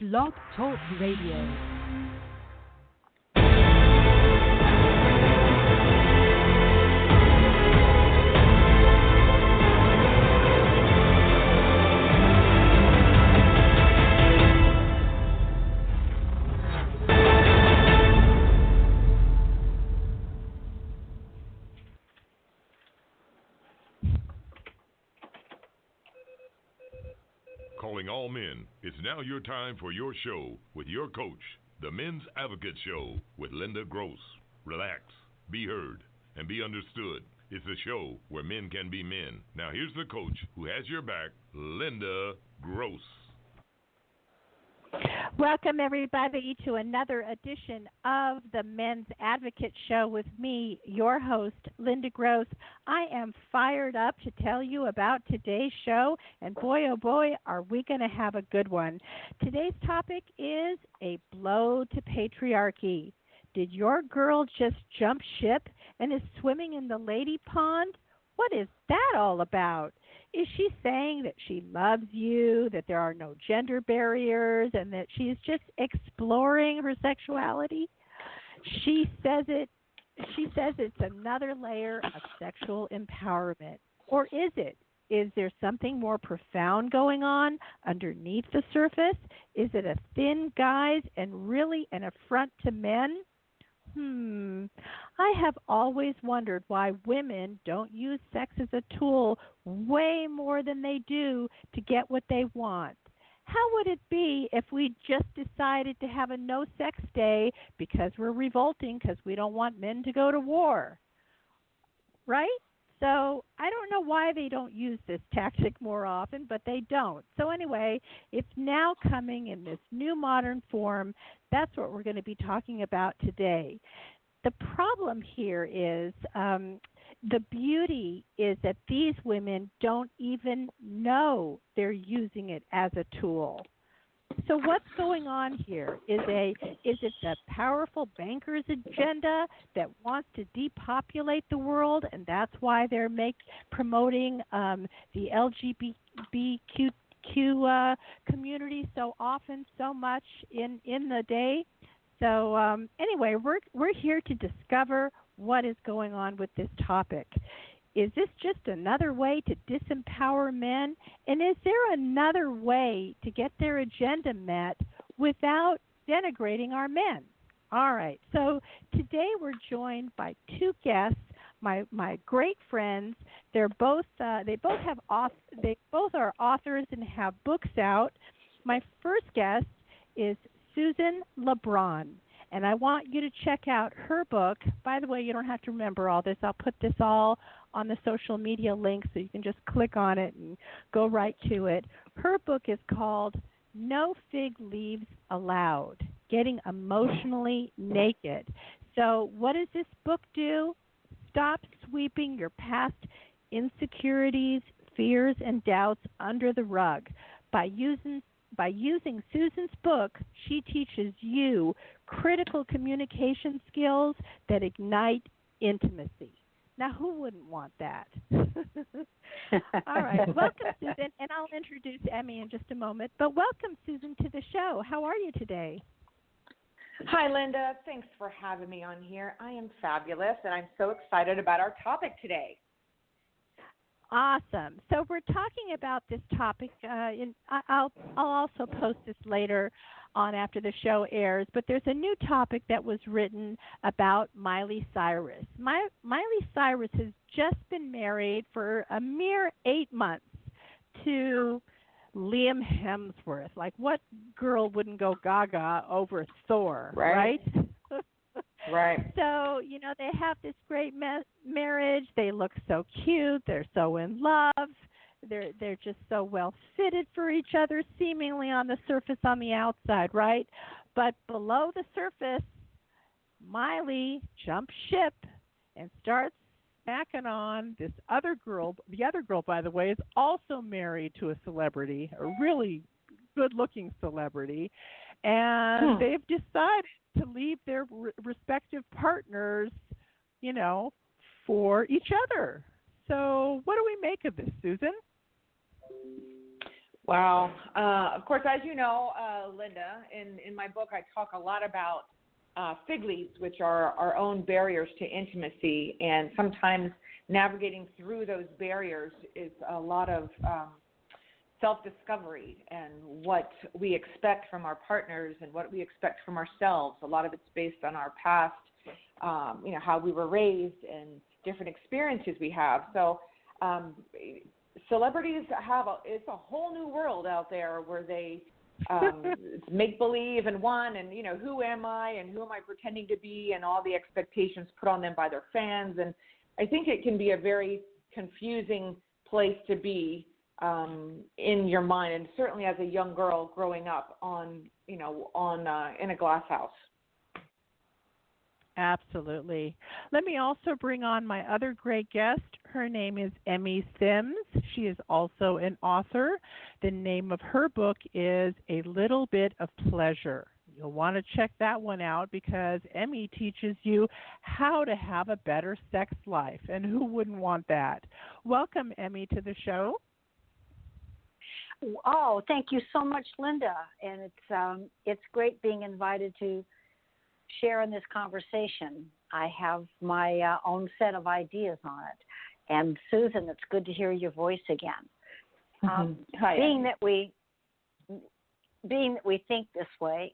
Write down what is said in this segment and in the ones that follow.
Blog Talk Radio. Calling all men, it's now your time for your show with your coach, the Men's Advocate Show with Linda Gross. Relax, be heard, and be understood. It's a show where men can be men. Now here's the coach who has your back, Linda Gross. Welcome, everybody, to another edition of the Men's Advocate Show with me, your host, Linda Gross. I am fired up to tell you about today's show, and boy, oh boy, are we going to have a good one. Today's topic is a blow to patriarchy. Did your girl just jump ship and is swimming in the lady pond? What is that all about? Is she saying that she loves you, that there are no gender barriers, and that she's just exploring her sexuality? She says it's another layer of sexual empowerment. Or is it? Is there something more profound going on underneath the surface? Is it a thin guise and really an affront to men? I have always wondered why women don't use sex as a tool way more than they do to get what they want. How would it be if we just decided to have a no-sex day because we're revolting because we don't want men to go to war? Right? So I don't know why they don't use this tactic more often, but they don't. So anyway, it's now coming in this new modern form. That's what we're going to be talking about today. The problem here is the beauty is that these women don't even know they're using it as a tool. So what's going on here? Is it the powerful bankers' agenda that wants to depopulate the world, and that's why they're promoting the LGBTQ community so often, so much in the day? So anyway, we're here to discover what is going on with this topic. Is this just another way to disempower men? And is there another way to get their agenda met without denigrating our men? All right. So today we're joined by two guests, my great friends. They both are authors and have books out. My first guest is Susan LeBron. And I want you to check out her book. By the way, you don't have to remember all this. I'll put this all on the social media link so you can just click on it and go right to it. Her book is called No Fig Leaves Allowed, Getting Emotionally Naked. So what does this book do? Stop sweeping your past insecurities, fears, and doubts under the rug. By using Susan's book, she teaches you critical communication skills that ignite intimacy. Now, who wouldn't want that? All right. Welcome, Susan, and I'll introduce Emmy in just a moment. But welcome, Susan, to the show. How are you today? Hi, Linda. Thanks for having me on here. I am fabulous, and I'm so excited about our topic today. Awesome. So we're talking about this topic. I'll also post this later on after the show airs, but there's a new topic that was written about Miley Cyrus. Miley Cyrus has just been married for a mere 8 months to Liam Hemsworth. Like, what girl wouldn't go gaga over Thor, right? Right. So, they have this great marriage. They look so cute. They're so in love. They're just so well fitted for each other, seemingly on the surface, on the outside, right? But below the surface, Miley jumps ship and starts smacking on this other girl. The other girl, by the way, is also married to a celebrity, a really good-looking celebrity. And they've decided to leave their respective partners, for each other. So what do we make of this, Susan? Wow. Of course, as you know, Linda, in my book, I talk a lot about fig leaves, which are our own barriers to intimacy. And sometimes navigating through those barriers is a lot of self-discovery and what we expect from our partners and what we expect from ourselves. A lot of it's based on our past, how we were raised and different experiences we have. So celebrities it's a whole new world out there where they it's make-believe and who am I and who am I pretending to be, and all the expectations put on them by their fans. And I think it can be a very confusing place to be in your mind, and certainly as a young girl growing up in a glass house. Absolutely. Let me also bring on my other great guest. Her name is Emmy Sims. She is also an author. The name of her book is A Little Bit of Pleasure. You'll want to check that one out because Emmy teaches you how to have a better sex life, and who wouldn't want that? Welcome, Emmy, to the show. Oh, thank you so much, Linda. And it's great being invited to share in this conversation. I have my own set of ideas on it. And Susan, it's good to hear your voice again. Hi. Being that we think this way,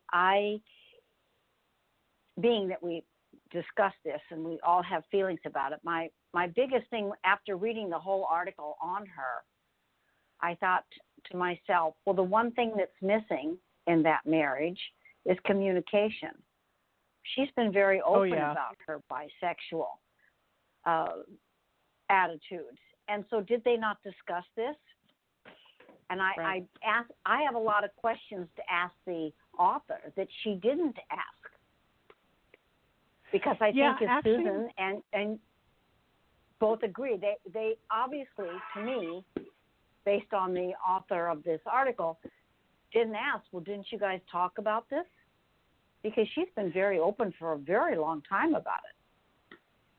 being that we discuss this and we all have feelings about it, my biggest thing after reading the whole article on her, I thought to myself, well, the one thing that's missing in that marriage is communication. She's been very open about her bisexual attitudes. And so did they not discuss this? And I have a lot of questions to ask the author that she didn't ask. Because I think Susan and both agree. They obviously, to me, based on the author of this article, didn't ask, well, didn't you guys talk about this? Because she's been very open for a very long time about it.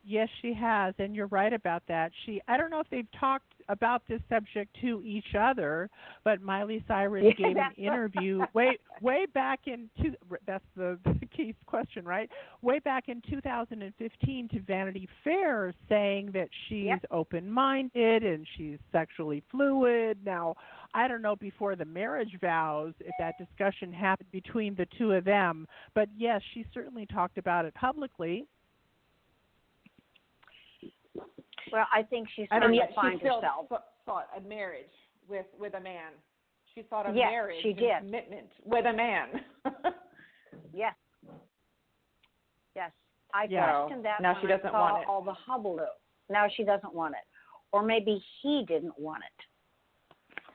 Yes, she has, and you're right about that. I don't know if they've talked about this subject to each other, but Miley Cyrus gave an interview way back in that's the key question, right? Way back in 2015 to Vanity Fair, saying that she's open-minded and she's sexually fluid. Now, I don't know before the marriage vows if that discussion happened between the two of them, but yes, she certainly talked about it publicly. Well, I think she's trying to find herself. She still sought a marriage with a man. She sought a marriage and commitment with a man. Yes. I questioned that now when she doesn't I saw want it. all the hullabaloo. Now she doesn't want it. Or maybe he didn't want it.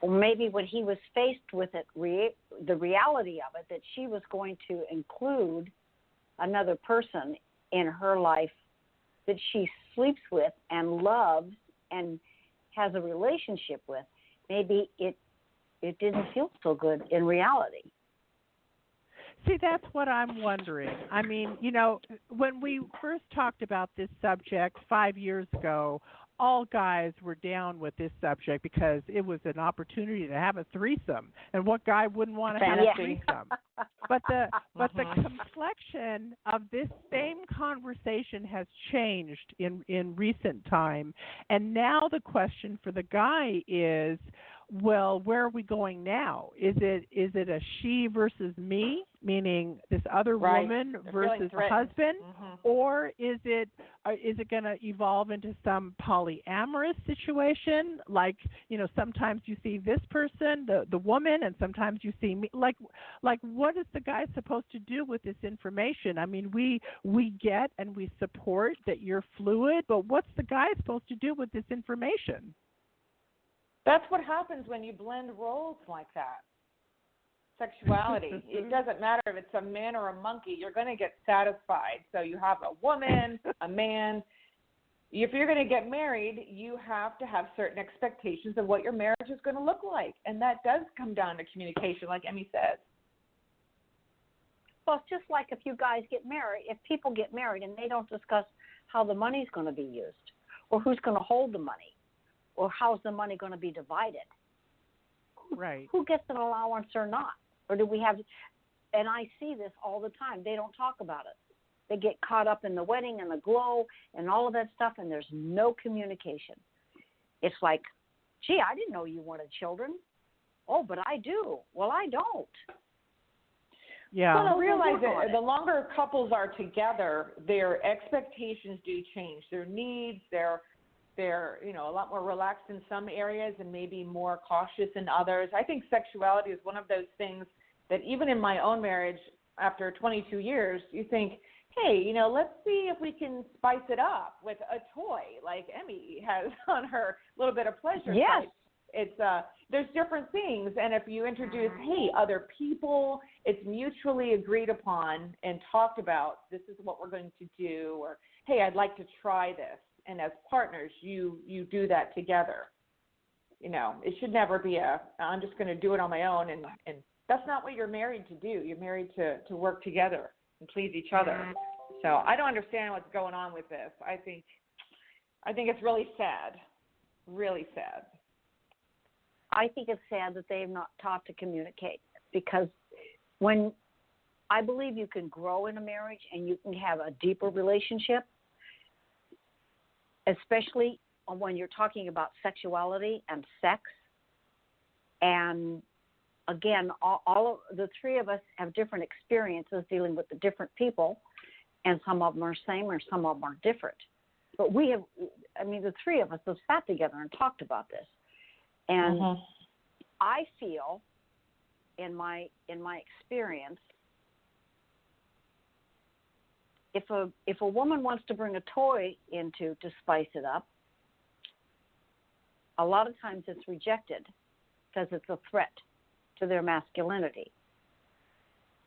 Or maybe when he was faced with it, the reality of it, that she was going to include another person in her life that she sleeps with and loves and has a relationship with, maybe it didn't feel so good in reality. See, that's what I'm wondering. I mean, when we first talked about this subject 5 years ago, all guys were down with this subject because it was an opportunity to have a threesome. And what guy wouldn't want to have a threesome? But the complexion of this same conversation has changed in recent time. And now the question for the guy is, well, where are we going now? Is it a she versus me, meaning this other woman versus the husband, or is it going to evolve into some polyamorous situation? Like, sometimes you see this person, the woman, and sometimes you see me. Like what is the guy supposed to do with this information? I mean, we get and we support that you're fluid, but what's the guy supposed to do with this information? That's what happens when you blend roles like that. Sexuality. It doesn't matter if it's a man or a monkey. You're going to get satisfied. So you have a woman, a man. If you're going to get married, you have to have certain expectations of what your marriage is going to look like. And that does come down to communication, like Emmy says. Well, it's just like if you guys get married, if people get married and they don't discuss how the money's going to be used or who's going to hold the money, or how's the money going to be divided? Right. who gets an allowance or not? Or do we have, and I see this all the time, they don't talk about it. They get caught up in the wedding and the glow and all of that stuff, and there's no communication. It's like, gee, I didn't know you wanted children. Oh, but I do. Well, I don't. Yeah. Well, I realize that the longer couples are together, their expectations do change. Their needs, they're a lot more relaxed in some areas and maybe more cautious in others. I think sexuality is one of those things that even in my own marriage, after 22 years, you think, hey, let's see if we can spice it up with a toy like Emmy has on her little bit of pleasure. Yes. Site. It's there's different things, and if you introduce, hey, other people, it's mutually agreed upon and talked about. This is what we're going to do, or hey, I'd like to try this, and as partners, you do that together. It should never be I'm just going to do it on my own, and that's not what you're married to do. You're married to work together and please each other. So I don't understand what's going on with this. I think it's really sad, really sad. I think it's sad that they have not taught to communicate, because when I believe you can grow in a marriage and you can have a deeper relationship, especially when you're talking about sexuality and sex. And again, all of the three of us have different experiences dealing with the different people, and some of them are the same or some of them are different. But the three of us have sat together and talked about this. And I feel, in my experience, if a woman wants to bring a toy to spice it up, a lot of times it's rejected because it's a threat to their masculinity.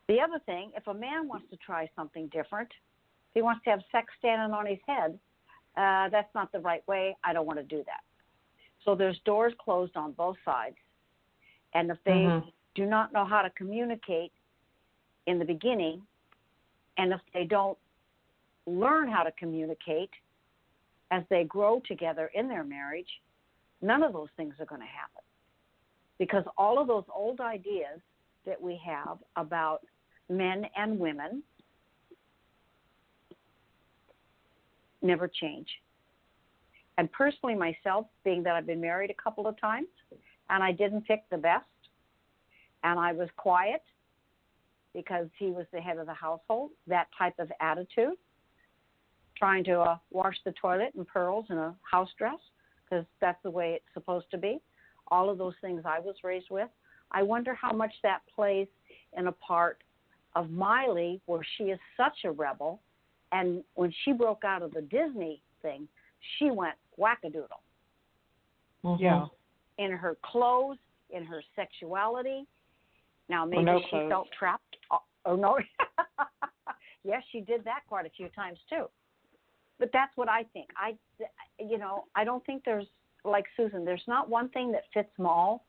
The other thing, if a man wants to try something different, if he wants to have sex standing on his head, that's not the right way. I don't want to do that. So there's doors closed on both sides. And if they do not know how to communicate in the beginning, and if they don't learn how to communicate as they grow together in their marriage, none of those things are going to happen. Because all of those old ideas that we have about men and women never change. And personally myself, being that I've been married a couple of times, and I didn't pick the best, and I was quiet because he was the head of the household, that type of attitude, trying to wash the toilet in pearls in a house dress, because that's the way it's supposed to be. All of those things I was raised with. I wonder how much that plays in a part of Miley, where she is such a rebel, and when she broke out of the Disney thing, she went wackadoodle. Yeah. In her clothes, in her sexuality. Now, maybe she felt trapped. Oh, no. Yes, she did that quite a few times, too. But that's what I think. I don't think there's, like Susan, there's not one thing that fits them all.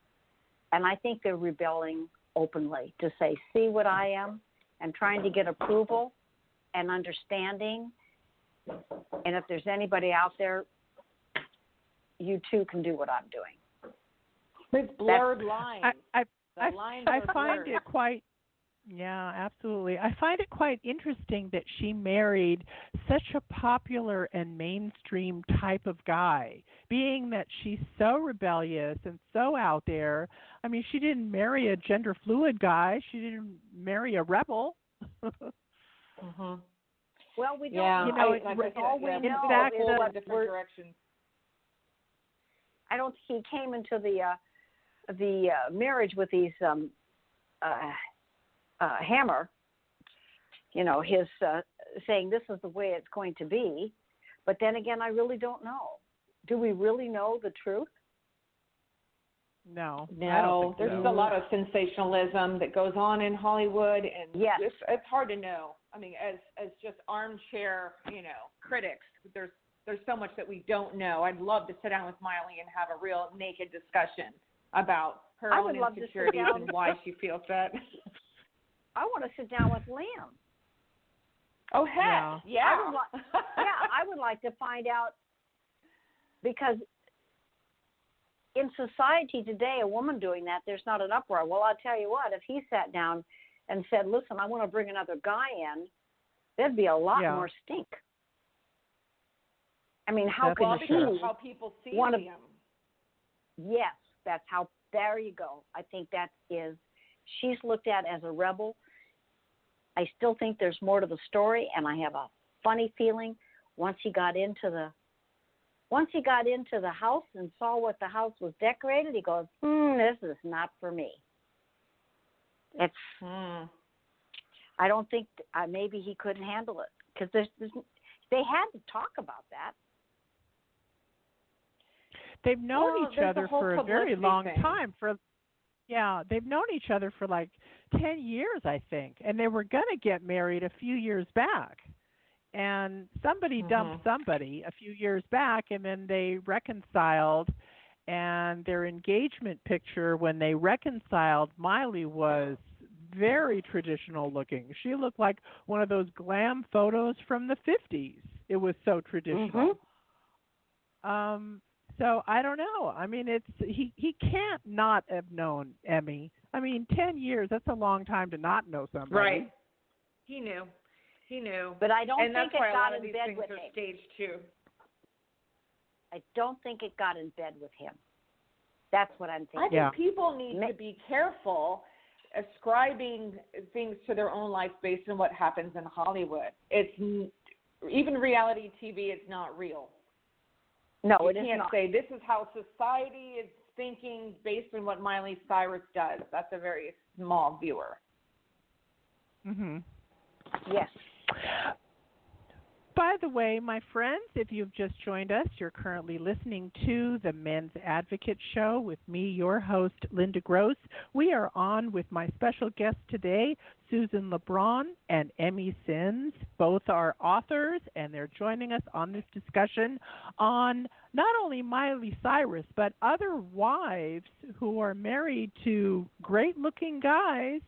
And I think they're rebelling openly to say, see what I am, and trying to get approval and understanding. And if there's anybody out there, you too can do what I'm doing. It's blurred lines. I find it quite, yeah, absolutely. I find it quite interesting that she married such a popular and mainstream type of guy, being that she's so rebellious and so out there. I mean, she didn't marry a gender fluid guy. She didn't marry a rebel. Well, we don't. Yeah, it's all we know. In fact, different directions. I don't think he came into the marriage with these hammer, his saying this is the way it's going to be. But then again, I really don't know. Do we really know the truth? No, there's a lot of sensationalism that goes on in Hollywood, and yes, it's hard to know. I mean, as just armchair, critics, there's so much that we don't know. I'd love to sit down with Miley and have a real naked discussion about her own insecurities and why she feels that. I want to sit down with Liam. Oh, heck, yeah. I would like to find out, because in society today, a woman doing that, there's not an uproar. Well, I'll tell you what, if he sat down and said, listen, I want to bring another guy in, there'd be a lot more stink. I mean, how could he how people see want to, him? Yes, that's how, there you go. I think that is, she's looked at as a rebel. I still think there's more to the story, and I have a funny feeling once he got into the house and saw what the house was decorated, he goes, this is not for me. It's, I don't think, maybe he couldn't handle it, because they had to talk about that. They've known each other for a very long time. They've known each other for like 10 years, I think, and they were going to get married a few years back. And somebody dumped somebody a few years back, and then they reconciled. And their engagement picture, when they reconciled, Miley was very traditional looking. She looked like one of those glam photos from the 50s. It was so traditional. So I don't know. I mean, he can't not have known Emmy. I mean, 10 years, that's a long time to not know somebody. Right. He knew. But I don't think it got in these bed things with are him. Staged too. I don't think it got in bed with him. That's what I'm thinking. I think people need to be careful ascribing things to their own life based on what happens in Hollywood. It's even reality TV. It's not real. No, you it is not. You can't say this is how society is thinking based on what Miley Cyrus does. That's a very small viewer. Yes. By the way, my friends, if you've just joined us, you're currently listening to the Men's Advocate Show with me, your host, Linda Gross. We are on with my special guests today, Susan LeBron and Emmy Sins. Both are authors, and they're joining us on this discussion on not only Miley Cyrus, but other wives who are married to great-looking guys.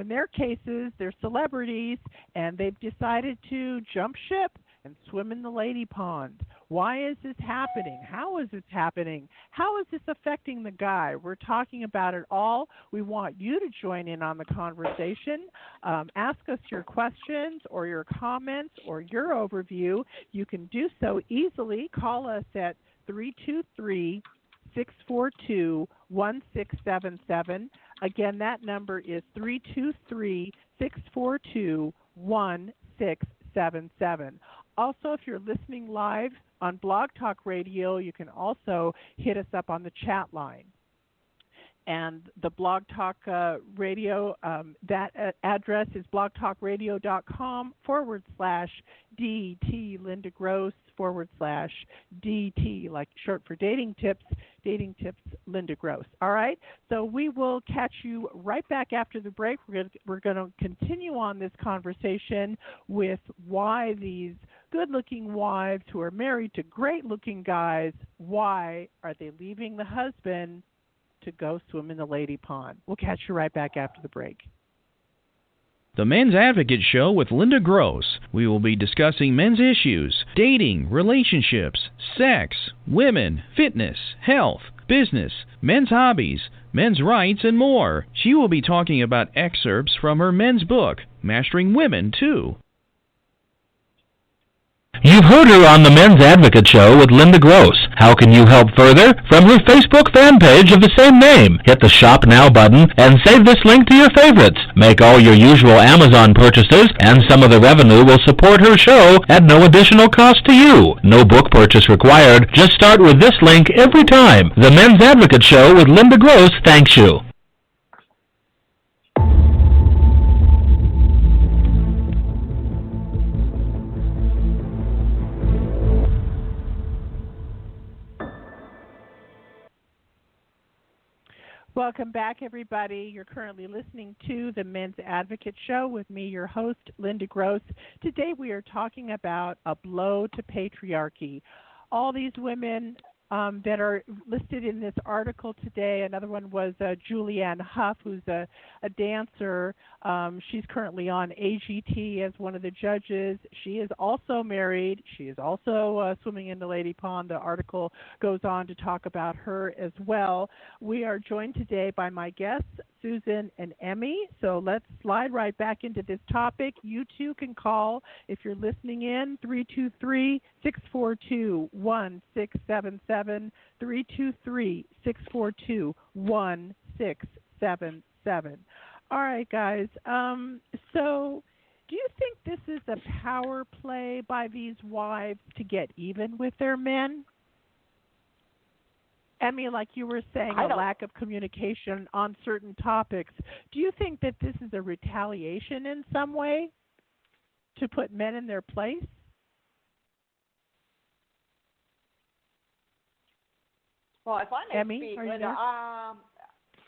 In their cases, they're celebrities, and they've decided to jump ship and swim in the lady pond. Why is this happening? How is this happening? How is this affecting the guy? We're talking about it all. We want you to join in on the conversation. Ask us your questions or your comments or your overview. You can do so easily. Call us at 323-642-1677. Again, that number is 323-642-1677. Also, if you're listening live on Blog Talk Radio, you can also hit us up on the chat line. And the Blog Talk Radio, that address is blogtalkradio.com/DT Linda Gross /DT, like short for dating tips Linda Gross. All right, so we will catch you right back after the break. We're going to continue on this conversation with why these good-looking wives who are married to great-looking guys, why are they leaving the husband to go swim in the lady pond? We'll catch you right back after the break. The Men's Advocate Show with Linda Gross. We will be discussing men's issues, dating, relationships, sex, women, fitness, health, business, men's hobbies, men's rights, and more. She will be talking about excerpts from her men's book, Mastering Women, too. You've heard her on the Men's Advocate Show with Linda Gross. How can you help further? From her Facebook fan page of the same name. Hit the Shop Now button and save this link to your favorites. Make all your usual Amazon purchases, and some of the revenue will support her show at no additional cost to you. No book purchase required. Just start with this link every time. The Men's Advocate Show with Linda Gross thanks you. Welcome back, everybody. You're currently listening to the Men's Advocate Show with me, your host, Linda Gross. Today we are talking about a blow to patriarchy. All these women that are listed in this article today. Another one was Julianne Hough, who's a dancer. She's currently on AGT as one of the judges. She is also married. She is also swimming in the Lady Pond. The article goes on to talk about her as well. We are joined today by my guests, Susan and Emmy. So let's slide right back into this topic. You too can call if you're listening in, 323-642-1677, 323-642-1677. All right, guys. So do you think this is a power play by these wives to get even with their men? Emmy, like you were saying, a lack of communication on certain topics. Do you think that this is a retaliation in some way to put men in their place? Well, if I may Emmy, speak, are you Linda,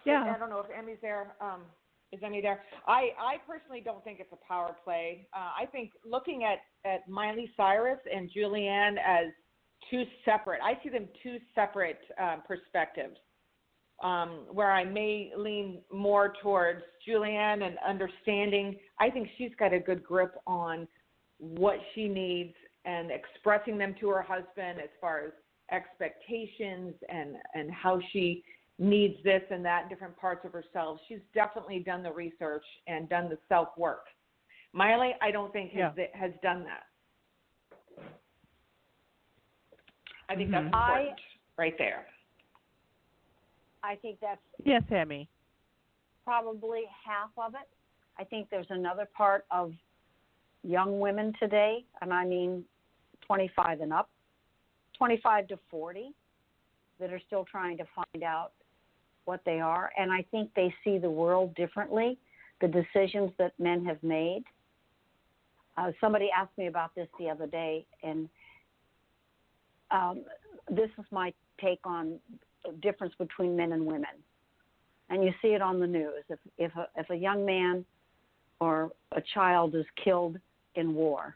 yeah. I don't know if Emmy's there. Is Emmy there? I personally don't think it's a power play. I think looking at Miley Cyrus and Julianne as two separate, I see them two separate perspectives, where I may lean more towards Julianne and understanding. I think she's got a good grip on what she needs and expressing them to her husband as far as expectations and how she needs this and that in different parts of herself. She's definitely done the research and done the self-work. Miley, I don't think has done that. I think that's important right there. I think that's yes, Emmy. probably half of it. I think there's another part of young women today, and I mean 25 and up, 25 to 40, that are still trying to find out what they are. And I think they see the world differently, the decisions that men have made. Somebody asked me about this the other day, and this is my take on the difference between men and women. And you see it on the news. If a young man or a child is killed in war,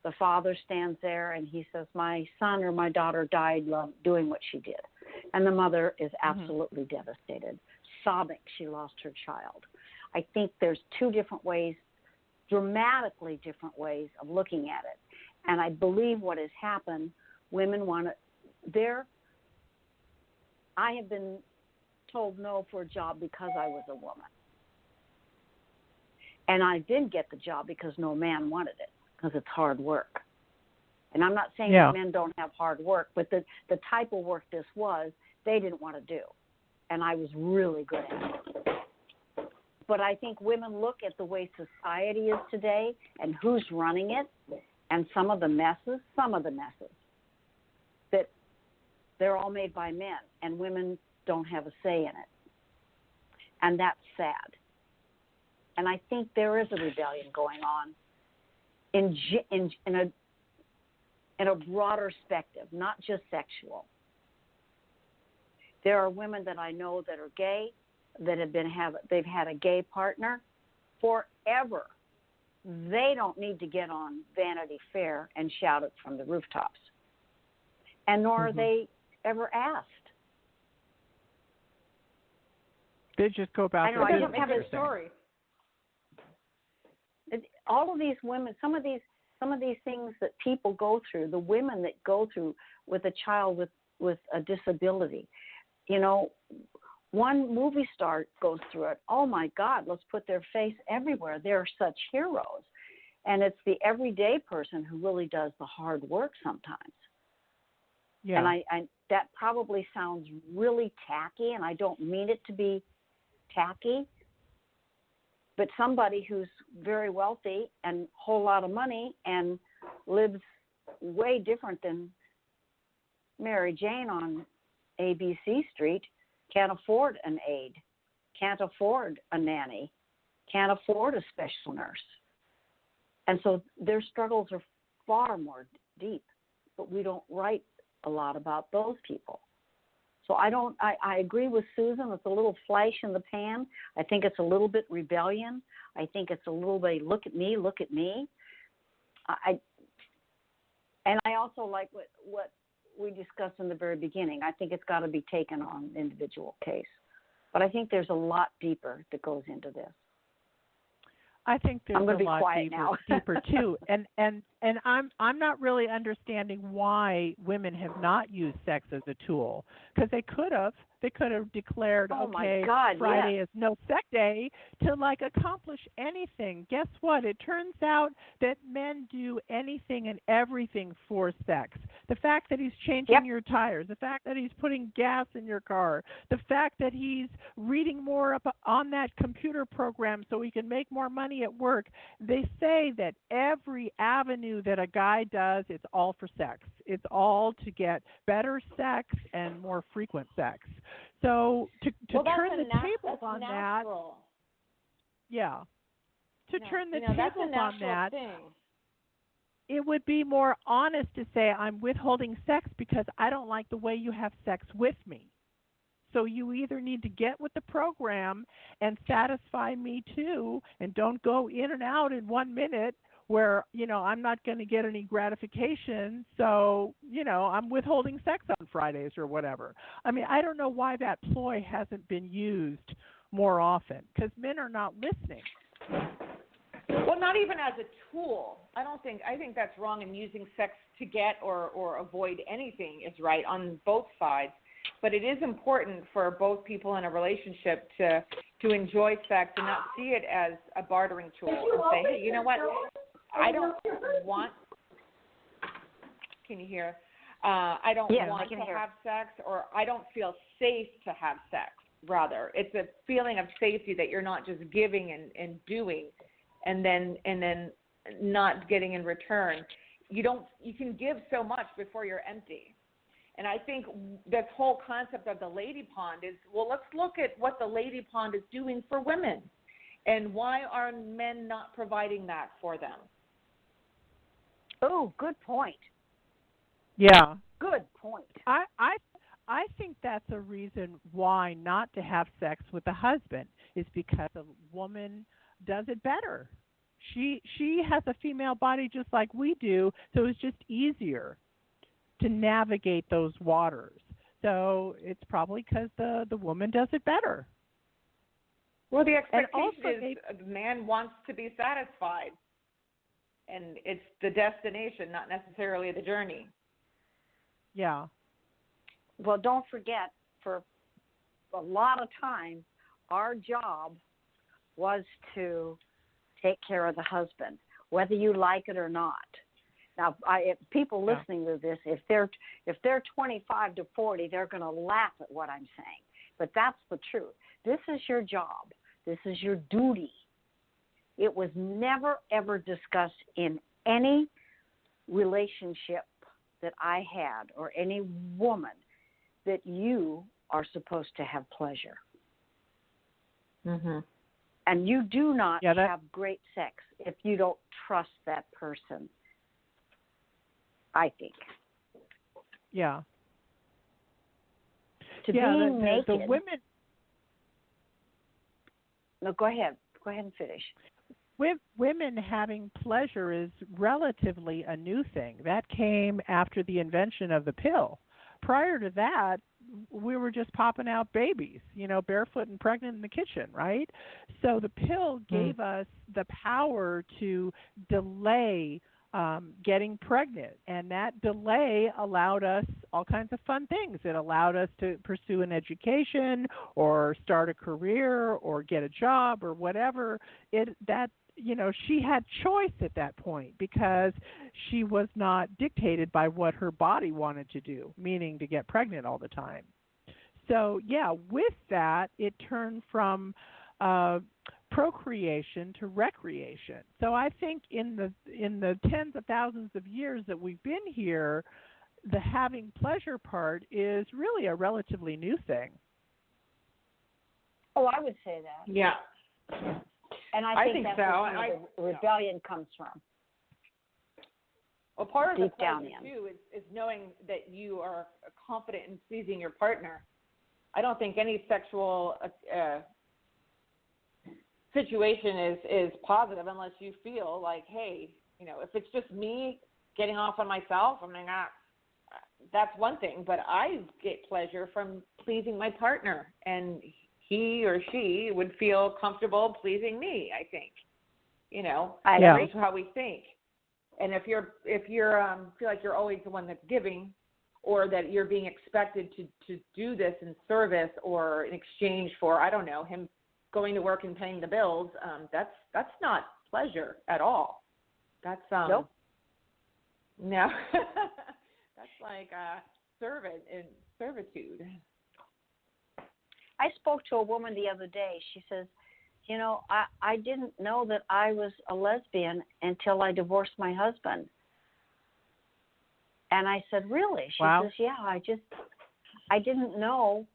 the father stands there and he says, my son or my daughter died doing what she did. And the mother is absolutely devastated, sobbing she lost her child. I think there's two different ways, dramatically different ways of looking at it. And I believe what has happened, women want to, I have been told no for a job because I was a woman. And I did get the job because no man wanted it, because it's hard work. And I'm not saying that men don't have hard work, but the type of work this was, they didn't want to do. And I was really good at it. But I think women look at the way society is today and who's running it, and some of the messes, that they're all made by men, and women don't have a say in it. And that's sad. And I think there is a rebellion going on in a broader perspective, not just sexual. There are women that I know that are gay, that they've had a gay partner forever. They don't need to get on Vanity Fair and shout it from the rooftops. And nor are they ever asked. They just go about their business. I don't have a story. All of these women, some of these things that people go through, the women that go through with a child with a disability, you know, one movie star goes through it. Oh my God, let's put their face everywhere. They're such heroes. And it's the everyday person who really does the hard work sometimes. Yeah. And I that probably sounds really tacky, and I don't mean it to be tacky, but somebody who's very wealthy and a whole lot of money and lives way different than Mary Jane on ABC Street can't afford an aide, can't afford a nanny, can't afford a special nurse. And so their struggles are far more deep, but we don't write a lot about those people. So I agree with Susan. It's a little flash in the pan. I think it's a little bit rebellion. I think it's a little bit, look at me, look at me. And I also like what we discussed in the very beginning. I think it's got to be taken on an individual case. But I think there's a lot deeper that goes into this. I think there's I'm going to be a lot quiet now. deeper too, and I'm not really understanding why women have not used sex as a tool, because they could have declared, Oh my okay, God, Friday yes. is no sex day, to like accomplish anything. Guess what? It turns out that men do anything and everything for sex. The fact that he's changing your tires, the fact that he's putting gas in your car, the fact that he's reading more up on that computer program so he can make more money at work. They say that every avenue that a guy does, it's all for sex. It's all to get better sex and more frequent sex. So to turn the tables on natural. that, turn the that's a tables on natural that, thing. it would be more honest to say, I'm withholding sex because I don't like the way you have sex with me. So you either need to get with the program and satisfy me too, and don't go in and out in 1 minute where, I'm not going to get any gratification. So, I'm withholding sex on Fridays or whatever. I mean, I don't know why that ploy hasn't been used more often, because men are not listening. Well, not even as a tool. I think that's wrong, and using sex to get or avoid anything is right on both sides. But it is important for both people in a relationship to enjoy sex and not see it as a bartering tool and say, hey, you know what? I don't want. Can you hear? I don't want to have sex, or I don't feel safe to have sex. Rather, it's a feeling of safety that you're not just giving and doing, and then not getting in return. You can give so much before you're empty. And I think this whole concept of the lady pond is, well, let's look at what the lady pond is doing for women, and why are men not providing that for them? Oh, good point. Yeah. Good point. I think that's a reason why not to have sex with the husband, is because a woman does it better. She has a female body just like we do, so it's just easier to navigate those waters. So it's probably because the woman does it better. Well, the expectation is the man wants to be satisfied, and it's the destination, not necessarily the journey. Yeah. Well, don't forget, for a lot of time, our job was to take care of the husband, whether you like it or not. Now, if people listening to this, if they're 25 to 40, they're going to laugh at what I'm saying. But that's the truth. This is your job. This is your duty. It was never, ever discussed in any relationship that I had, or any woman, that you are supposed to have pleasure. Mm-hmm. And you do not have great sex if you don't trust that person, I think. Yeah. To being naked. The women. No, go ahead. Go ahead and finish. Women having pleasure is relatively a new thing. That came after the invention of the pill. Prior to that, we were just popping out babies, barefoot and pregnant in the kitchen, right? So the pill gave us the power to delay getting pregnant, and that delay allowed us all kinds of fun things. It allowed us to pursue an education or start a career or get a job or whatever. She had choice at that point because she was not dictated by what her body wanted to do, meaning to get pregnant all the time. So, with that, it turned from procreation to recreation. So I think in the tens of thousands of years that we've been here, the having pleasure part is really a relatively new thing. Oh, I would say that. Yeah. And I think that's so. where the rebellion comes from. Well, part of deep the down pleasure, too, is knowing that you are confident in pleasing your partner. I don't think any sexual situation is positive unless you feel like, hey, if it's just me getting off on myself, that's one thing, but I get pleasure from pleasing my partner, and he or she would feel comfortable pleasing me, I think. That's how we think. And if you're feel like you're always the one that's giving, or that you're being expected to do this in service or in exchange for, I don't know, him going to work and paying the bills, that's not pleasure at all. That's nope. No. That's like servitude. I spoke to a woman the other day. She says, I didn't know that I was a lesbian until I divorced my husband. And I said, really? She says, yeah, I didn't know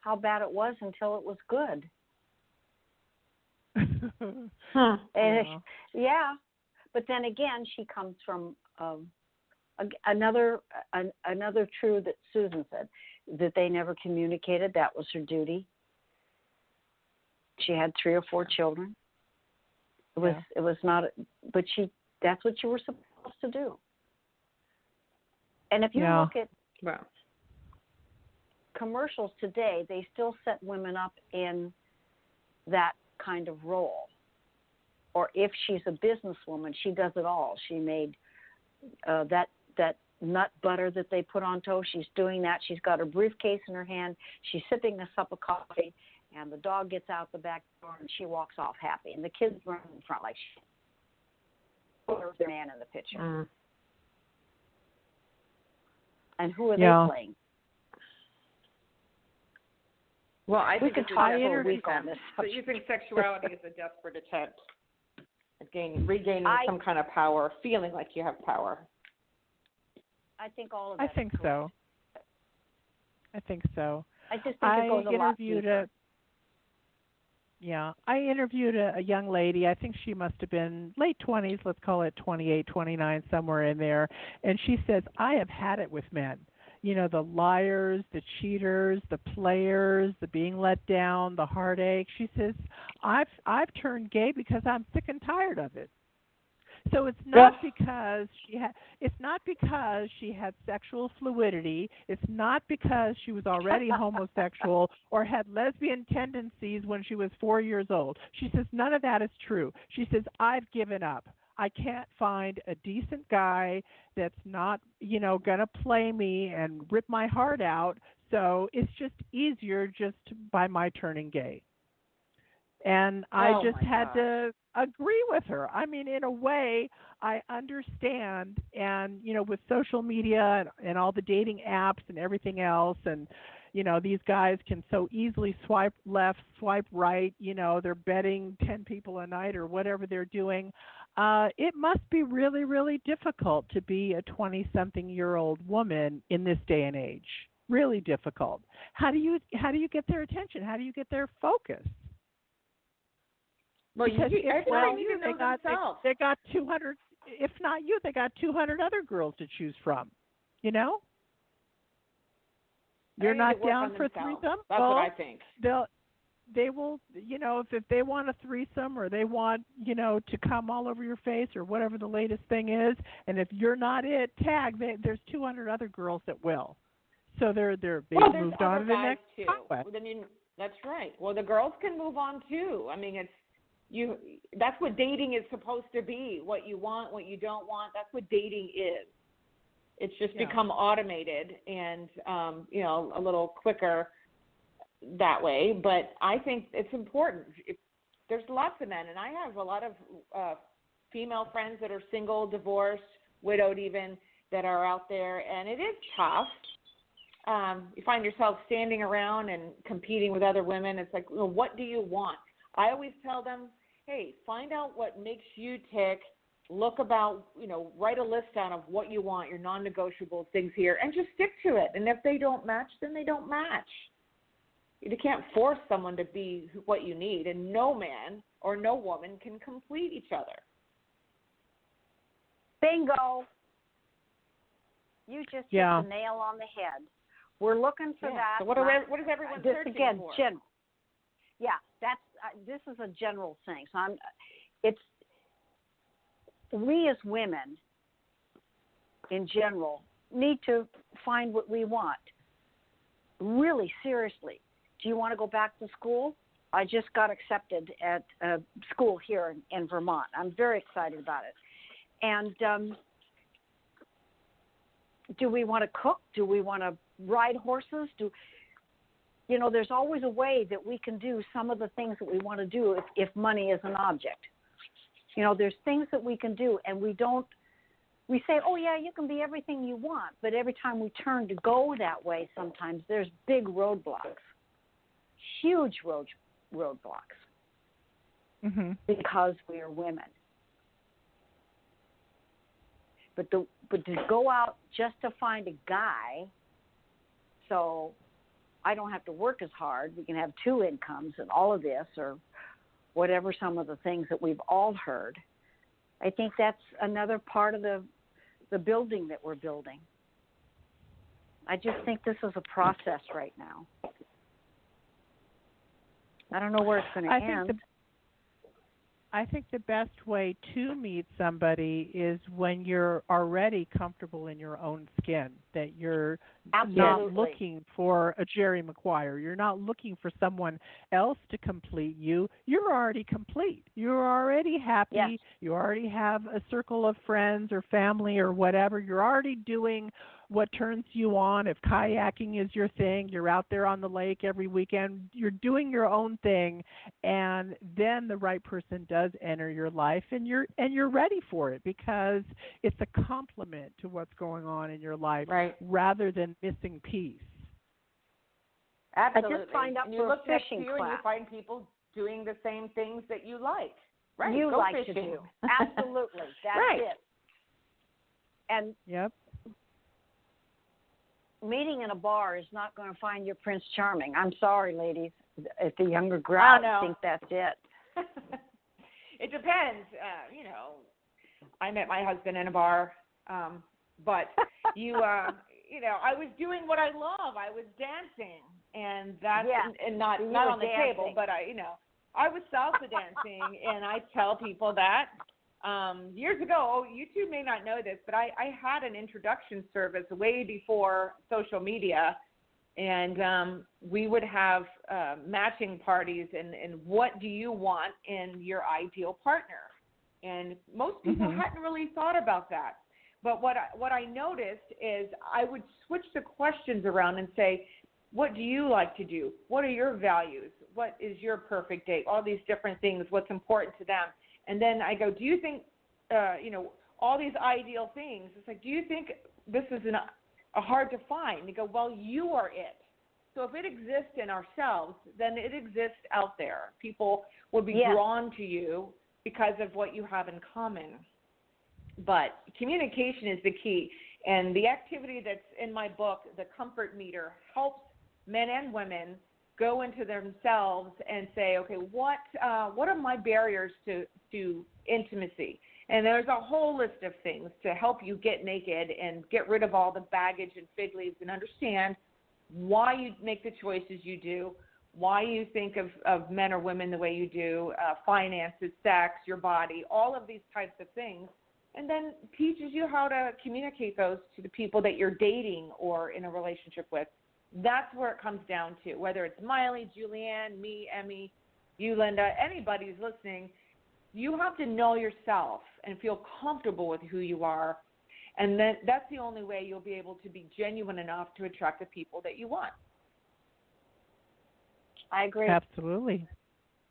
how bad it was until it was good. Yeah. But then again, she comes from another truth that Susan said, that they never communicated. That was her duty. She had 3 or 4 children. It was not, but that's what you were supposed to do. And if you look at commercials today, they still set women up in that kind of role. Or if she's a businesswoman, she does it all. She made that nut butter that they put on toast. She's doing that. She's got her briefcase in her hand. She's sipping a cup of coffee, and the dog gets out the back door, and she walks off happy. And the kids run in front like she put their man in the picture. Mm. And who are they playing? Well, I think we could talk for a week on this. So you think sexuality is a desperate attempt at regaining some kind of power, feeling like you have power? I think all of that. I think so. I think so. I just think it goes a lot deeper. I interviewed a young lady. I think she must have been late 20s, let's call it 28, 29, somewhere in there. And she says, I have had it with men. The liars, the cheaters, the players, the being let down, the heartache. She says, I've turned gay because I'm sick and tired of it. So it's not because she had sexual fluidity. It's not because she was already homosexual or had lesbian tendencies when she was 4 years old. She says none of that is true. She says, I've given up. I can't find a decent guy that's not, going to play me and rip my heart out. So it's just easier just by my turning gay. And I just had to agree with her. I mean, in a way, I understand. And, with social media and all the dating apps and everything else, and, these guys can so easily swipe left, swipe right. They're betting 10 people a night or whatever they're doing. It must be really, really difficult to be a 20-something-year-old woman in this day and age. Really difficult. How do you get their attention? How do you get their focus? Well, because they got 200. If not you, they got 200 other girls to choose from. You're not down for threesome. That's what I think. They will, if they want a threesome or they want, to come all over your face or whatever the latest thing is, and if you're not it, there's 200 other girls that will. So they've moved on to the next conquest. That's right. Well, the girls can move on too. I mean, that's what dating is supposed to be. What you want, what you don't want. That's what dating is. It's just become automated and, a little quicker that way. But I think it's important. There's lots of men, and I have a lot of female friends that are single, divorced, widowed even, that are out there, and it is tough. You find yourself standing around and competing with other women. It's like, what do you want? I always tell them, hey, find out what makes you tick. Look about, write a list down of what you want, your non-negotiable things here, and just stick to it. And if they don't match, then they don't match. You can't force someone to be what you need, and no man or no woman can complete each other. Bingo. You just hit the nail on the head. We're looking for that. So what is everyone searching for? General. Yeah, this is a general thing. So we as women, in general, need to find what we want. Really, seriously. Do you want to go back to school? I just got accepted at a school here in Vermont. I'm very excited about it. And do we want to cook? Do we want to ride horses? There's always a way that we can do some of the things that we want to do if money is an object. There's things that we can do, and we say, oh, yeah, you can be everything you want. But every time we turn to go that way, sometimes there's big roadblocks, huge roadblocks, because we are women. But to go out just to find a guy, so I don't have to work as hard, we can have two incomes and all of this, or whatever some of the things that we've all heard. I think that's another part of the building that we're building. I just think this is a process right now. I don't know where it's going to end. I think the best way to meet somebody is when you're already comfortable in your own skin, that you're not looking for a Jerry Maguire. You're not looking for someone else to complete you. You're already complete. You're already happy. Yes. You already have a circle of friends or family or whatever. You're already doing what turns you on. If kayaking is your thing, you're out there on the lake every weekend. You're doing your own thing, and then the right person does enter your life, and you're ready for it because it's a complement to what's going on in your life, right, rather than missing piece. Absolutely. I just signed up and for you a look next to fishing you class. And you find people doing the same things that you like. Right. You Go like fishing. to do. Absolutely. That's right. it. And yep. Meeting in a bar is not going to find your Prince Charming. I'm sorry, ladies, if the younger crowd think that's it. It depends. I met my husband in a bar, but I was doing what I love. I was dancing, and that's and not on the table, but I was salsa dancing, and I tell people that. Years ago, you two may not know this, but I had an introduction service way before social media, and we would have matching parties and what do you want in your ideal partner? And most people hadn't really thought about that. But what I noticed is I would switch the questions around and say, what do you like to do? What are your values? What is your perfect date? All these different things, what's important to them. And then I go, do you think, all these ideal things, it's like, do you think this is a hard to find? They go, well, you are it. So if it exists in ourselves, then it exists out there. People will be drawn to you because of what you have in common. But communication is the key. And the activity that's in my book, The Comfort Meter, helps men and women go into themselves and say, okay, what are my barriers to intimacy? And there's a whole list of things to help you get naked and get rid of all the baggage and fig leaves and understand why you make the choices you do, why you think of men or women the way you do, finances, sex, your body, all of these types of things, and then teaches you how to communicate those to the people that you're dating or in a relationship with. That's where it comes down to, whether it's Miley, Julianne, me, Emmy, you, Linda, anybody who's listening. You have to know yourself and feel comfortable with who you are, and then that's the only way you'll be able to be genuine enough to attract the people that you want. I agree. Absolutely.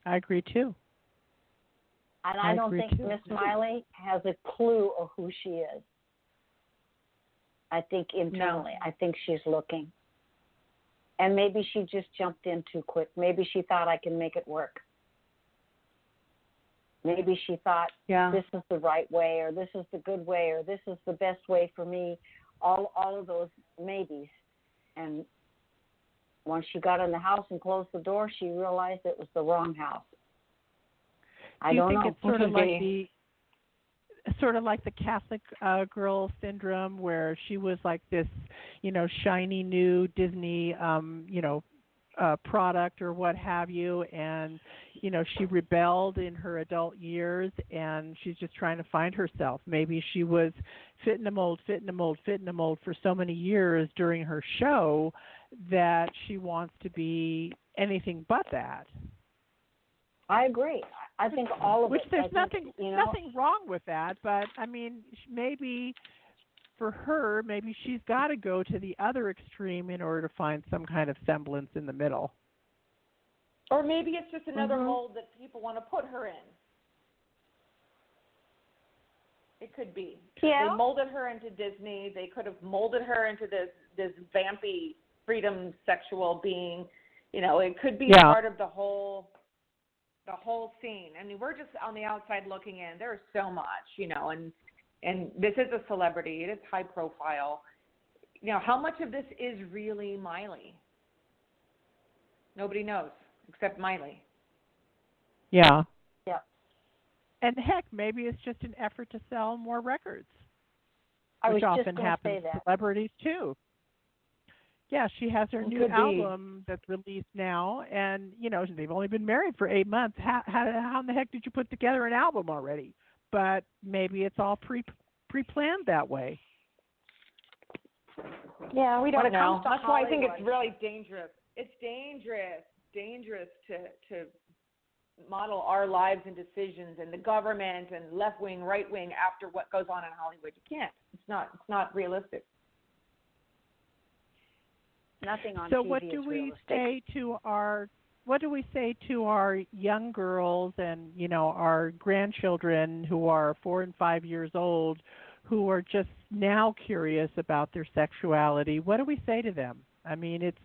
I agree, too. And I don't think Miss Miley has a clue of who she is. I think internally, I think she's looking. And maybe she just jumped in too quick. Maybe she thought I can make it work. Maybe she thought this is the right way, or this is the good way, or this is the best way for me. All of those maybes. And once she got in the house and closed the door, she realized it was the wrong house. I don't know. Do you think it's sort of like the Catholic girl syndrome, where she was like this, shiny new Disney, product or what have you, and she rebelled in her adult years, and she's just trying to find herself. Maybe she was fit in a mold for so many years during her show that she wants to be anything but that. I agree. I think all of Which it. there's nothing wrong with that, but I mean, maybe for her, maybe she's got to go to the other extreme in order to find some kind of semblance in the middle. Or maybe it's just another mold that people want to put her in. It could be. Yeah. They molded her into Disney. They could have molded her into this vampy freedom sexual being. It could be part of the whole scene. I mean, we're just on the outside looking in. There's so much, and this is a celebrity. It is high profile. How much of this is really Miley? Nobody knows except Miley. Yeah. Yeah. And heck, maybe it's just an effort to sell more records, which which often just happens to celebrities too. Yeah, she has her new album that's released now, and they've only been married for 8 months. How in the heck did you put together an album already? But maybe it's all pre-planned that way. Yeah, we don't know. That's why I think Hollywood, it's really dangerous. It's dangerous to model our lives and decisions and the government and left wing, right wing after what goes on in Hollywood. You can't. It's not realistic. Nothing on so TV what is do we realistic. say to our young girls and our grandchildren who are 4 and 5 years old, who are just now curious about their sexuality? What do we say to them? I mean, it's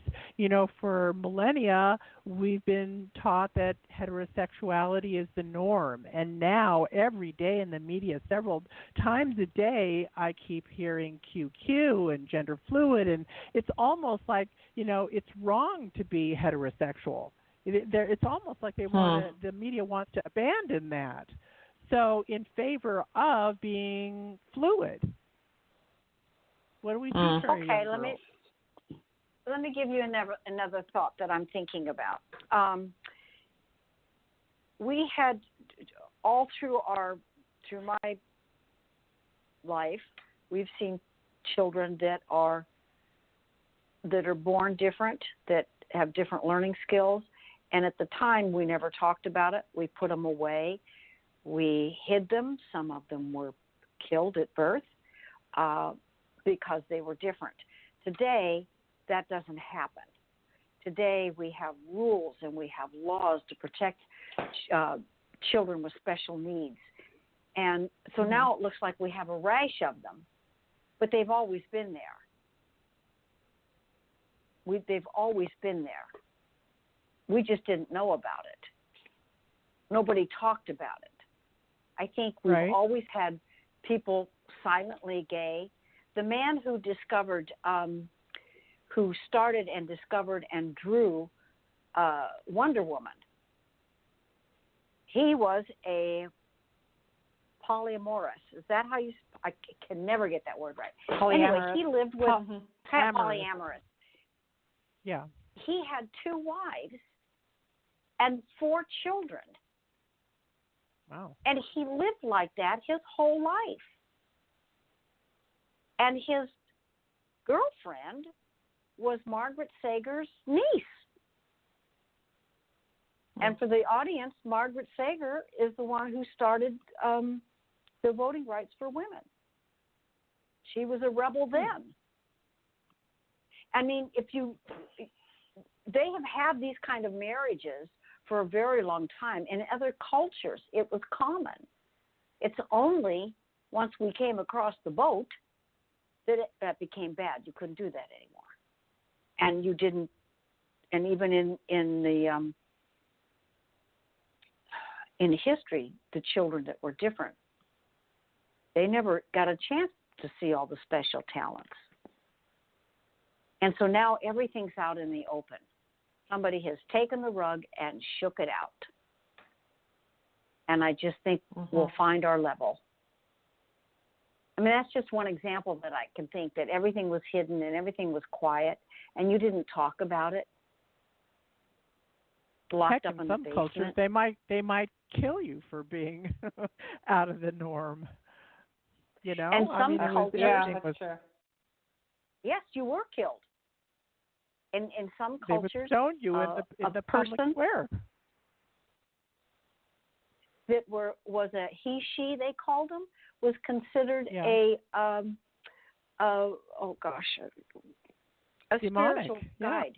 for millennia we've been taught that heterosexuality is the norm, and now every day in the media, several times a day, I keep hearing QQ and gender fluid, and it's almost like it's wrong to be heterosexual. It's almost like the media wants to abandon that, so in favor of being fluid. What do we do for Okay, young girls? Let me give you another thought that I'm thinking about. We had all through my life, we've seen children that are born different, that have different learning skills, and at the time we never talked about it. We put them away. We hid them. Some of them were killed at birth because they were different. Today, that doesn't happen. Today we have rules and we have laws to protect children with special needs. And so now it looks like we have a rash of them, but they've always been there. They've always been there. We just didn't know about it. Nobody talked about it. I think we've always had people silently gay. The man who started and discovered and drew Wonder Woman, he was a polyamorous. Is that how I can never get that word right. Polyamorous. Anyway, he lived with polyamorous. Yeah. He had 2 wives and 4 children. Wow. And he lived like that his whole life. And his girlfriend was Margaret Sager's niece. And for the audience, Margaret Sager is the one who started the voting rights for women. She was a rebel then. I mean, they have had these kind of marriages for a very long time. In other cultures, it was common. It's only once we came across the boat that became bad. You couldn't do that anymore. And you didn't, and even in history, the children that were different, they never got a chance to see all the special talents. And so now everything's out in the open. Somebody has taken the rug and shook it out. And I just think we'll find our level. I mean, that's just one example that I can think, that everything was hidden and everything was quiet and you didn't talk about it. locked Heck, up in in some the cultures, basement. they might kill you for being out of the norm. You know, And I some mean, cultures- everything that's was, true. Yes, you were killed. In some they would cultures, stone you in a the public person square. that was a he/she, they called them, was considered Yeah. a Demonic, spiritual yeah. guide.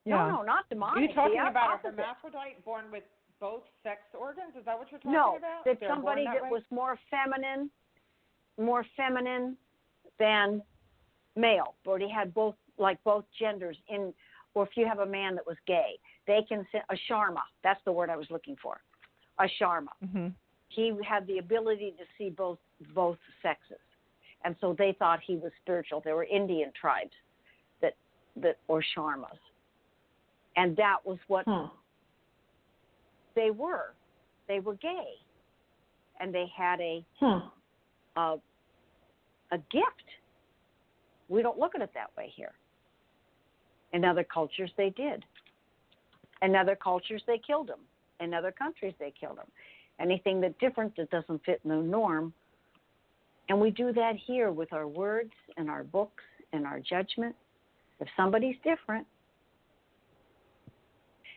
Yeah. No, not Are demonic. you talking the about opposite. a hermaphrodite born with both sex organs? Is that what you're talking No, about? that They're born somebody that way? was more feminine than male, or he had both genders in. Or if you have a man that was gay, they can say a sharma. That's the word I was looking for, a sharma. Mm-hmm. He had the ability to see both sexes, and so they thought he was spiritual. There were Indian tribes that or sharmas, and that was what they were. They were gay, and they had a gift. We don't look at it that way here. In other cultures, they did. In other cultures, they killed them. In other countries, they killed them. Anything that's different that doesn't fit in the norm. And we do that here with our words and our books and our judgment. If somebody's different,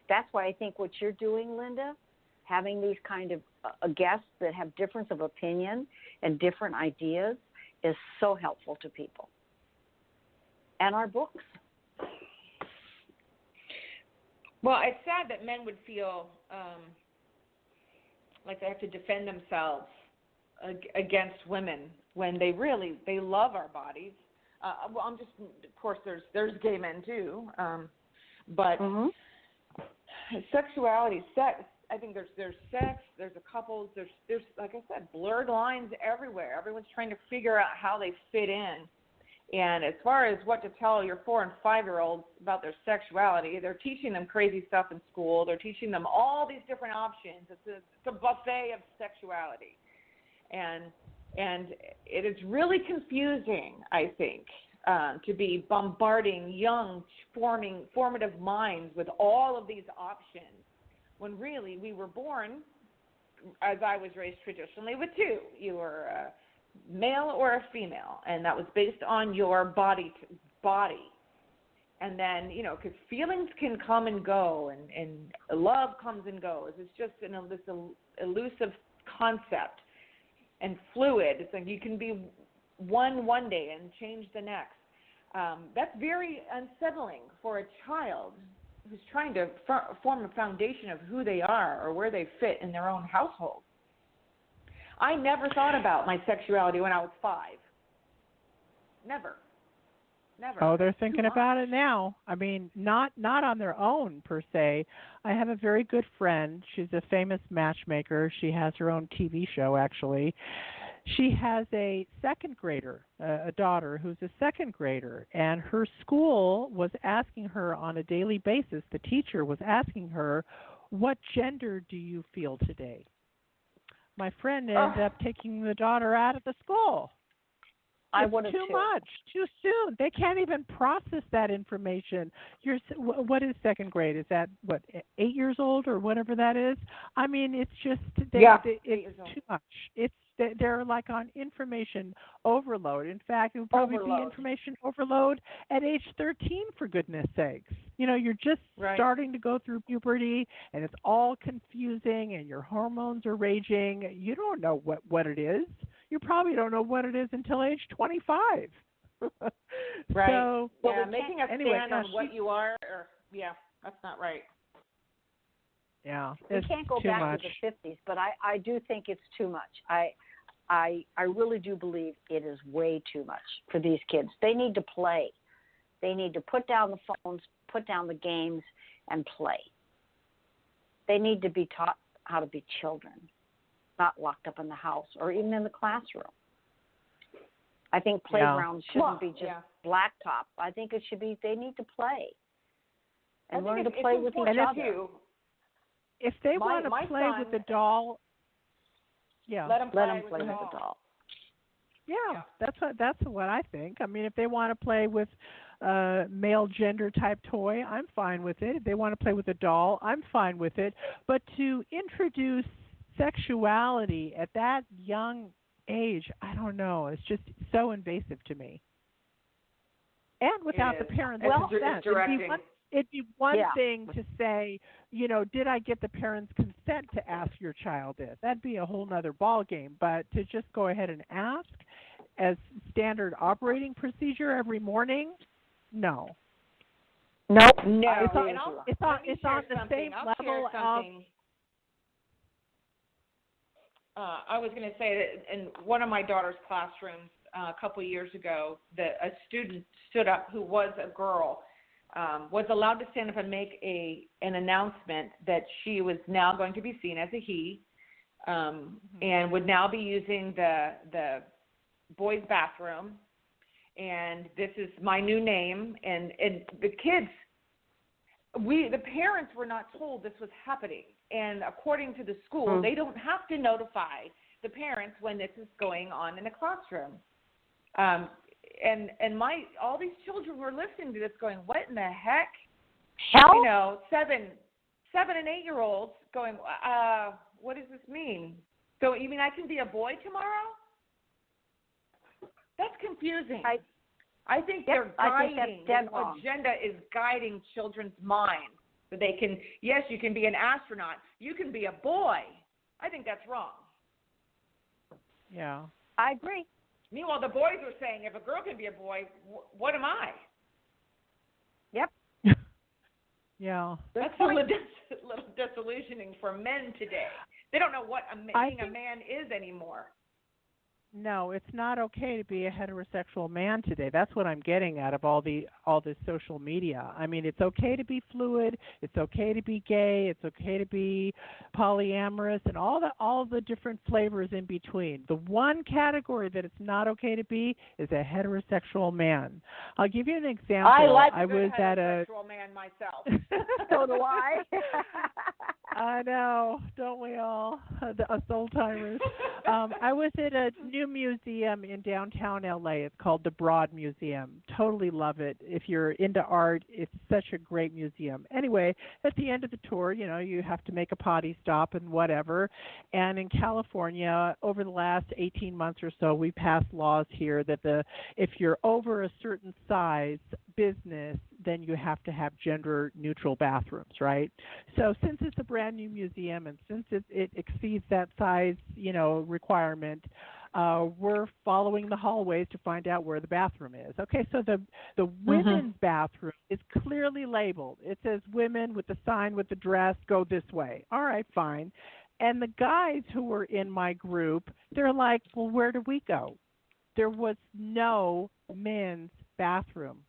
that's why I think what you're doing, Linda, having these kind of guests that have difference of opinion and different ideas is so helpful to people. And our books. Well, it's sad that men would feel like they have to defend themselves against women when they love our bodies. Well, of course, there's gay men too, but sexuality, sex. I think there's sex, there's a couples, there's like I said, blurred lines everywhere. Everyone's trying to figure out how they fit in. And as far as what to tell your 4- and 5-year-olds about their sexuality, they're teaching them crazy stuff in school. They're teaching them all these different options. It's a buffet of sexuality. And it is really confusing, I think, to be bombarding young, formative minds with all of these options when really we were born, as I was raised traditionally, with two. You were male or a female, and that was based on your body. And then, because feelings can come and go, and love comes and goes. It's just this elusive concept and fluid. It's like you can be one day and change the next. That's very unsettling for a child who's trying to form a foundation of who they are or where they fit in their own household. I never thought about my sexuality when I was 5. Never. Oh, they're thinking about it now. I mean, not on their own per se. I have a very good friend. She's a famous matchmaker. She has her own TV show, actually. She has a second grader, a daughter who's a second grader, and her school was asking her on a daily basis, the teacher was asking her, what gender do you feel today? My friend ended up taking the daughter out of the school. I would have too much, too soon. They can't even process that information. What is second grade? Is that 8 years old or whatever that is? I mean, it's just it's too much. They're like on information overload. In fact, it would probably be information overload at age 13, for goodness sakes. You're just starting to go through puberty, and it's all confusing, and your hormones are raging. You don't know what it is. You probably don't know what it is until age 25. Right. So, making a stand on what you are, that's not right. Yeah, we can't go back to the 50s, but I do think it's too much. I really do believe it is way too much for these kids. They need to play. They need to put down the phones, put down the games, and play. They need to be taught how to be children, not locked up in the house or even in the classroom. I think playgrounds shouldn't be just blacktop. I think it should be, they need to play and learn to play with each other. If they want to play with the doll, let them play with the doll. Yeah, that's what I think. I mean, if they want to play with male gender type toy, I'm fine with it. If they want to play with a doll, I'm fine with it. But to introduce sexuality at that young age, I don't know. It's just so invasive to me. And without the parents' consent. It'd be one thing to say, did I get the parents' consent to ask your child this? That'd be a whole nother ball game. But to just go ahead and ask as standard operating procedure every morning, no. Nope. No. It's on the same level of. I was going to say that in one of my daughter's classrooms a couple of years ago, that a student stood up who was a girl. Was allowed to stand up and make an announcement that she was now going to be seen as a he, and would now be using the boys' bathroom, and this is my new name. And the kids, the parents were not told this was happening, and according to the school, they don't have to notify the parents when this is going on in the classroom. And all these children were listening to this going, what in the heck? Hell? 7 and 8-year-olds going, what does this mean? So you mean I can be a boy tomorrow? That's confusing. I think they're guiding, the agenda is guiding children's minds. So they can, yes, you can be an astronaut. You can be a boy. I think that's wrong. Yeah. I agree. Meanwhile, the boys were saying, if a girl can be a boy, what am I? Yep. Yeah. That's a little disillusioning for men today. They don't know what being a man is anymore. No, it's not okay to be a heterosexual man today. That's what I'm getting out of all this social media. I mean, it's okay to be fluid. It's okay to be gay. It's okay to be polyamorous, and all the different flavors in between. The one category that it's not okay to be is a heterosexual man. I'll give you an example. I was at a heterosexual man myself. So do I. I know, don't we all? Us old timers. I was at a new museum in downtown LA. It's called the Broad Museum. Totally love it. If you're into art, it's such a great museum. Anyway, at the end of the tour, you have to make a potty stop and whatever. And in California, over the last 18 months or so, we passed laws here that if you're over a certain size business, then you have to have gender-neutral bathrooms, right? So since it's a brand new museum and since it exceeds that size, requirement, we're following the hallways to find out where the bathroom is. Okay, so the women's bathroom is clearly labeled. It says women with the sign with the dress, go this way. All right, fine. And the guys who were in my group, they're like, well, where do we go? There was no men's bathroom.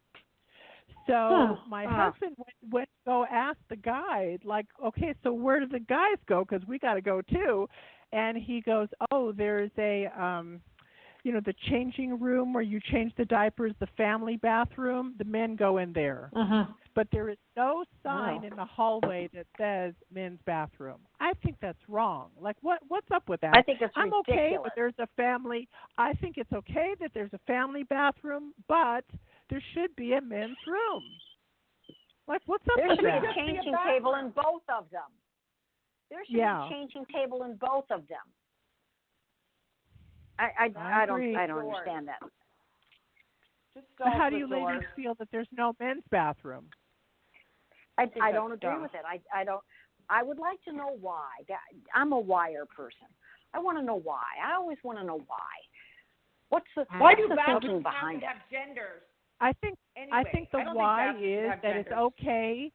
So my husband went to go ask the guide, like, okay, so where do the guys go? Because we got to go too. And he goes, oh, there's a, the changing room where you change the diapers, the family bathroom. The men go in there. But there is no sign in the hallway that says men's bathroom. I think that's wrong. Like, what's up with that? I think it's ridiculous. I'm okay that there's a family. I think it's okay that there's a family bathroom, but there should be a men's room. Like, what's up with that? There should be a changing table in both of them. There should be a changing table in both of them. I don't understand that. How do you ladies feel that there's no men's bathroom? I don't agree with it. I would like to know why. I'm a wire person. I want to know why. I always want to know why. Why do bathrooms behind have genders? I think the why is that it's okay.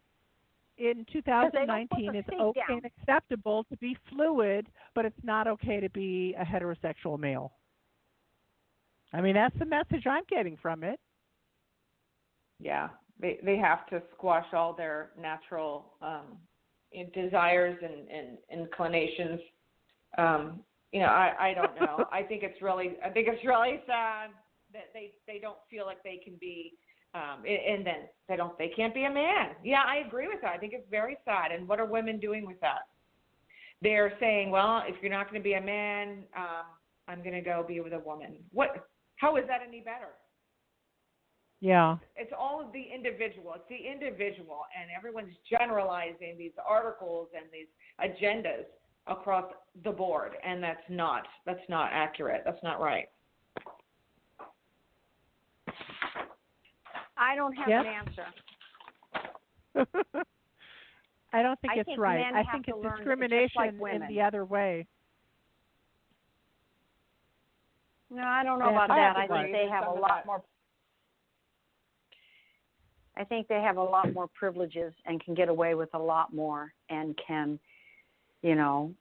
In 2019, it's okay and acceptable to be fluid, but it's not okay to be a heterosexual male. I mean, that's the message I'm getting from it. Yeah, they have to squash all their natural desires and inclinations. I don't know. I think it's really sad that they don't feel like they can be. And then they can't be a man. Yeah, I agree with that. I think it's very sad. And what are women doing with that? They're saying, well, if you're not going to be a man, I'm going to go be with a woman. How is that any better? Yeah. It's all of the individual. It's the individual, and everyone's generalizing these articles and these agendas across the board, and that's not accurate. That's not right. I don't have an answer. I don't think it's think right. men I have think to it's learn discrimination just like in women. the other way. No, I don't know Yeah, about I that. think I think they have a lot more. I think they have a lot more privileges and can get away with a lot more, and can, listen.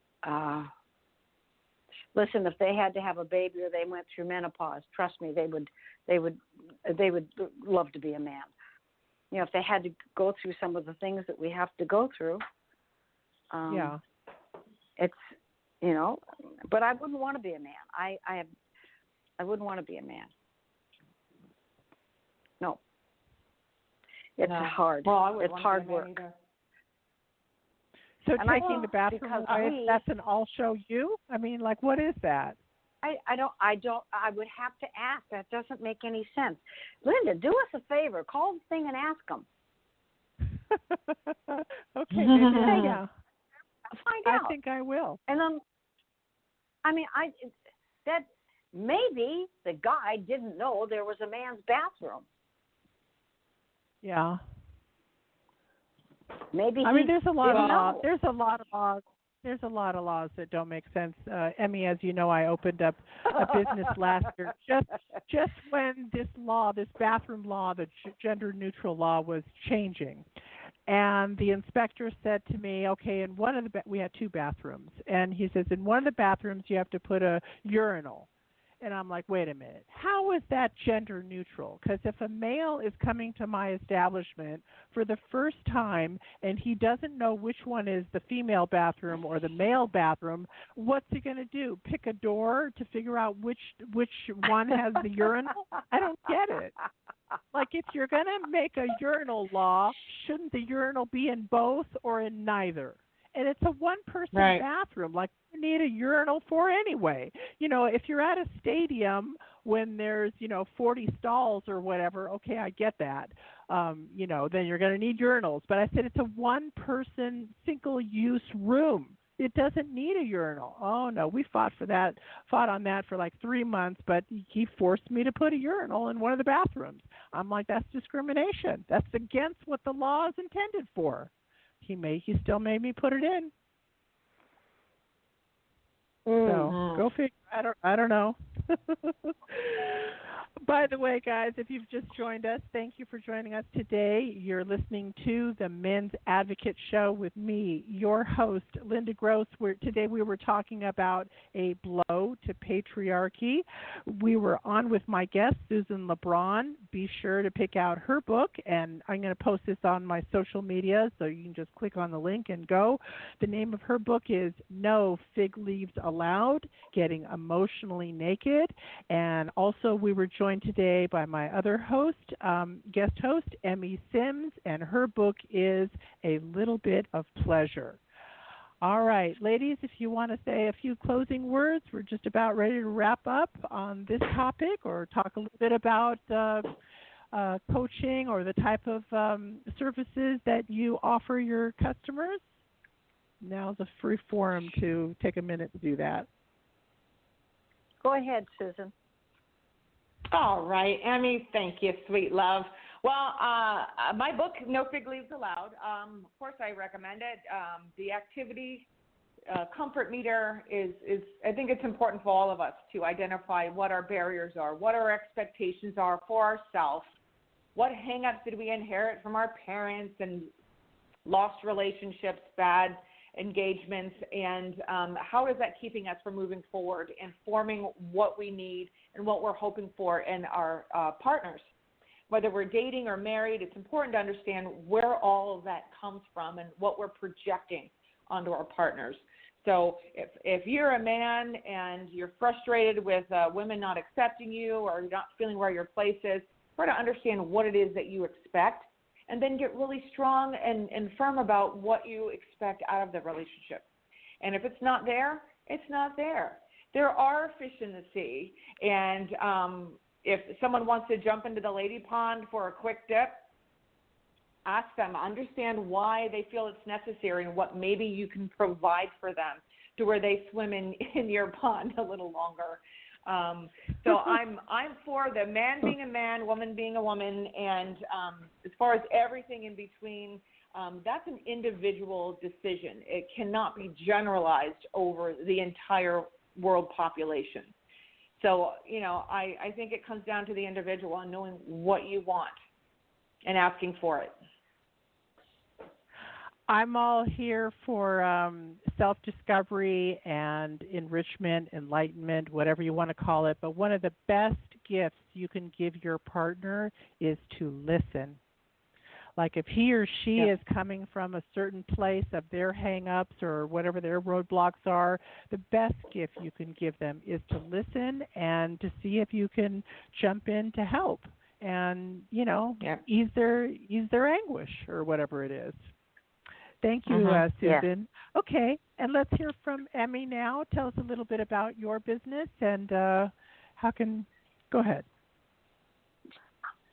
If they had to have a baby or they went through menopause, trust me, they would love to be a man. If they had to go through some of the things that we have to go through, it's But I wouldn't want to be a man. I wouldn't want to be a man. No. It's hard. Well, it's hard work. Either. So taking the bathroom away, that's an all show you? I mean, like, what is that? I would have to ask. That doesn't make any sense. Linda, do us a favor. Call the thing and ask them. Okay, maybe yeah. Find out. I think I will. And then, that maybe the guy didn't know there was a man's bathroom. Yeah. Maybe. There's a lot of laws. There's a lot of laws. There's a lot of laws that don't make sense. Emmy, as you know, I opened up a business last year just when this bathroom law, the gender-neutral law, was changing. And the inspector said to me, okay, in one of we had 2 bathrooms. And he says, in one of the bathrooms, you have to put a urinal. And I'm like, wait a minute, how is that gender neutral? Because if a male is coming to my establishment for the first time and he doesn't know which one is the female bathroom or the male bathroom, what's he going to do? Pick a door to figure out which one has the urinal? I don't get it. Like, if you're going to make a urinal law, shouldn't the urinal be in both or in neither? And it's a one-person bathroom. Like, you need a urinal for anyway. If you're at a stadium when there's, 40 stalls or whatever, okay, I get that. Then you're going to need urinals. But I said it's a one-person, single-use room. It doesn't need a urinal. Oh, no, we fought on that for like 3 months, but he forced me to put a urinal in one of the bathrooms. I'm like, that's discrimination. That's against what the law is intended for. He still made me put it in. So go figure. I don't know. By the way, guys, if you've just joined us, thank you for joining us today. You're listening to the Men's Advocate Show with me, your host, Linda Gross. Today we were talking about a blow to patriarchy. We were on with my guest, Susan LeBron. Be sure to pick out her book, and I'm going to post this on my social media, so you can just click on the link and go. The name of her book is No Fig Leaves Allowed, Getting Emotionally Naked. And also we were joined today by my other host, guest host, Emmy Sims, and her book is A Little Bit of Pleasure. All right, ladies, if you want to say a few closing words, we're just about ready to wrap up on this topic, or talk a little bit about coaching or the type of services that you offer your customers. Now's a free forum to take a minute to do that. Go ahead, Susan. All right, Emmy, thank you, sweet love. Well, my book, No Fig Leaves Allowed, of course I recommend it. The activity comfort meter is, I think it's important for all of us to identify what our barriers are, what our expectations are for ourselves, what hang-ups did we inherit from our parents and lost relationships, bad engagements, and how is that keeping us from moving forward and forming what we need and what we're hoping for in our partners. Whether we're dating or married, it's important to understand where all of that comes from and what we're projecting onto our partners. So if you're a man and you're frustrated with women not accepting you, or you're not feeling where your place is, try to understand what it is that you expect, and then get really strong and firm about what you expect out of the relationship. And if it's not there, it's not there. There are fish in the sea, and if someone wants to jump into the lady pond for a quick dip, ask them, understand why they feel it's necessary and what maybe you can provide for them to where they swim in your pond a little longer. So I'm for the man being a man, woman being a woman, and as far as everything in between, that's an individual decision. It cannot be generalized over the entire world population. So, I think it comes down to the individual and knowing what you want and asking for it. I'm all here for self-discovery and enrichment, enlightenment, whatever you want to call it. But one of the best gifts you can give your partner is to listen. Like if he or she is coming from a certain place of their hang-ups or whatever their roadblocks are, the best gift you can give them is to listen and to see if you can jump in to help and, ease their anguish or whatever it is. Thank you, Susan. Yeah. Okay, and let's hear from Emmy now. Tell us a little bit about your business and go ahead.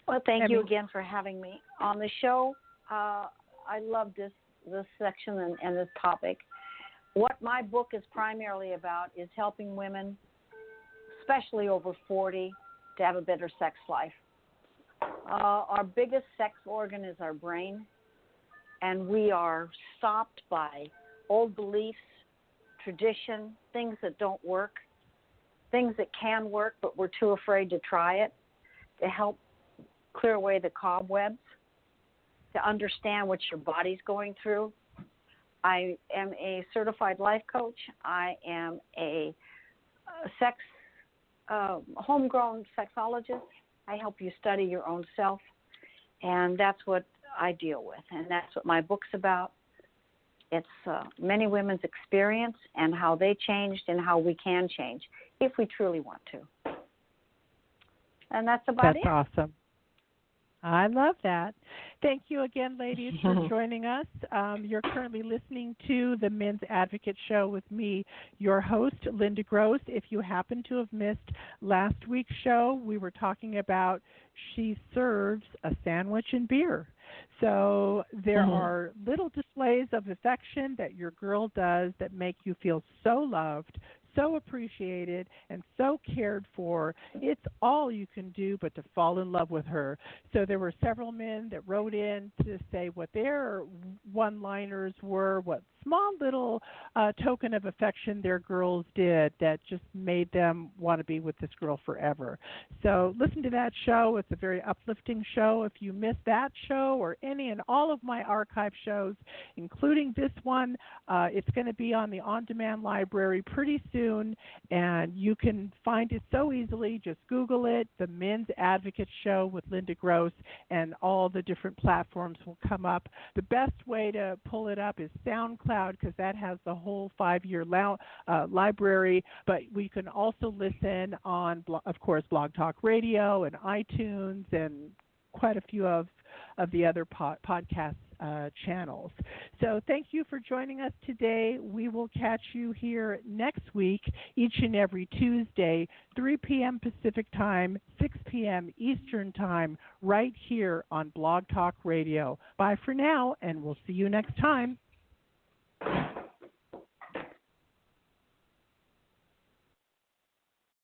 Well, thank you again for having me on the show. I love this section and this topic. What my book is primarily about is helping women, especially over 40, to have a better sex life. Our biggest sex organ is our brain, and we are stopped by old beliefs, tradition, things that don't work, things that can work, but we're too afraid to try it, to help clear away the cobwebs, to understand what your body's going through. I am a certified life coach. I am a homegrown sexologist. I help you study your own self, and that's what I deal with, and that's what my book's about. It's many women's experience and how they changed and how we can change if we truly want to. And that's about it. That's awesome. I love that. Thank you again, ladies, for joining us. You're currently listening to the Men's Advocate Show with me, your host, Linda Gross. If you happen to have missed last week's show, we were talking about she serves a sandwich and beer. So there are little displays of affection that your girl does that make you feel so loved, so appreciated, and so cared for. It's all you can do but to fall in love with her. So there were several men that wrote in to say what their one-liners were, what small little token of affection their girls did that just made them want to be with this girl forever. So listen to that show. It's a very uplifting show. If you missed that show or any and all of my archive shows, including this one, it's going to be on the on-demand library pretty soon, and you can find it so easily. Just Google it, The Men's Advocate Show with Linda Gross, and all the different platforms will come up. The best way to pull it up is SoundCloud, because that has the whole 5-year library, but we can also listen on, of course, Blog Talk Radio and iTunes and quite a few of the other podcast channels. So thank you for joining us today. We will catch you here next week, each and every Tuesday, 3 p.m. Pacific Time, 6 p.m. Eastern Time, right here on Blog Talk Radio. Bye for now, and we'll see you next time.